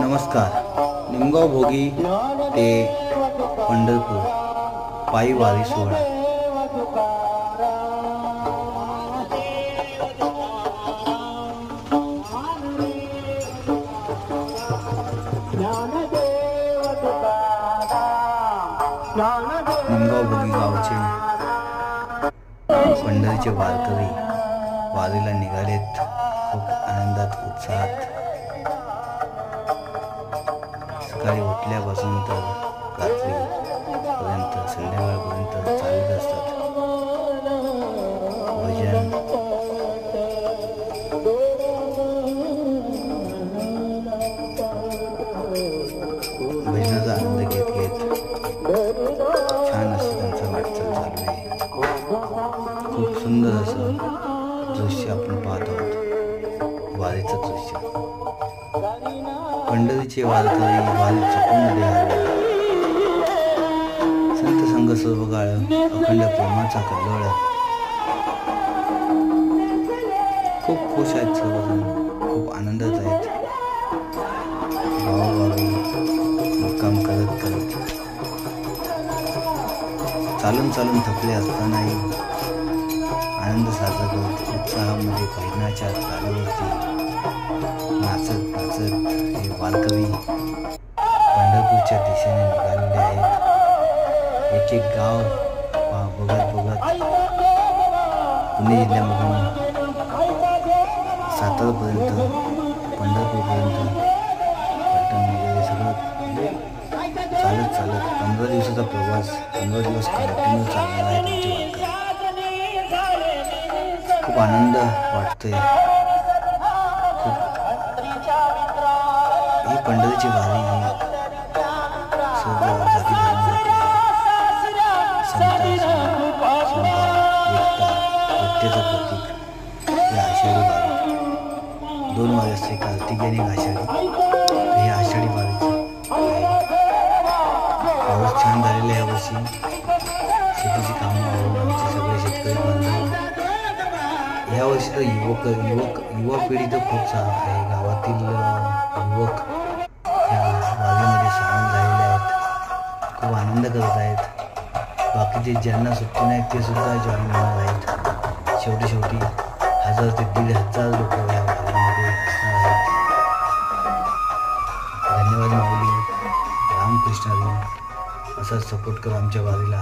नमस्कार. निमगाव भोगी ते पंढरपूर पायी वारी सोहळा. निमगाव भोगी गावचे पंढरीचे वारकरी वारीला निघालेत. खूप आनंदात उत्साहात सकाळी उठल्यापासून तर रात्रीपर्यंत संध्याकाळपर्यंत चालत असतात. भजन भजनाचा आनंद घेत घेत छान असं त्यांचा वाटचाल चालू आहे. खूप सुंदर असं दृश्य आपण पाहत आहोत. वारीचं दृश्य. पंढरीचे वारकरी वारी चुकून निघाले. संत संग सर्व काळ अखंड प्रेमाचा कल्लोळ. खूप खुश आहेत सर्वजण. खूप आनंदात आहेत. गावोगावी मुक्काम करत करत चालून चालून थकले असतानाही आनंद साजरा करत उत्साहामध्ये भजनाच्या तालावरती नाचत नाचत हे वारकरी पंढरपूरच्या दिशेने निघालेले आहेत. एक एक गाव बघत बघत पुणे जिल्ह्यामधून सातारापर्यंत पंढरपूरपर्यंत पट्टण वगैरे सगळं चालत चालत 15 दिवसाचा प्रवास 15 दिवस कंटिन्यू चालणार आहे त्यांचे वारकरी. खूप आनंद वाटतोय. ही पंढरीची वारी ही सर्व जाती धर्मातल्या एकतेचं प्रतीक. ही आषाढी वारी 2 वारी असते, कार्तिकी आणि आषाढी. ही आषाढी वारीची आहे. पाऊस छान झालेला आहे यावर्षी. शेतीची कामं आवडून आमचे सगळे शेतकरी बांधव यावर्षी तर युवा पिढी तर खूप आहे. गावातील युवक या वारीमध्ये सामील झालेले आहेत. खूप आनंद करत आहेत. बाकीचे ज्यांना सुट्टी नाही ते सुद्धा जॉईन होणार आहेत. शेवटी 1000 ते 1500 लोक या वारीमध्ये असणार आहेत. धन्यवाद माऊली. रामकृष्ण हरी. असाच सपोर्ट करा आमच्या वारीला.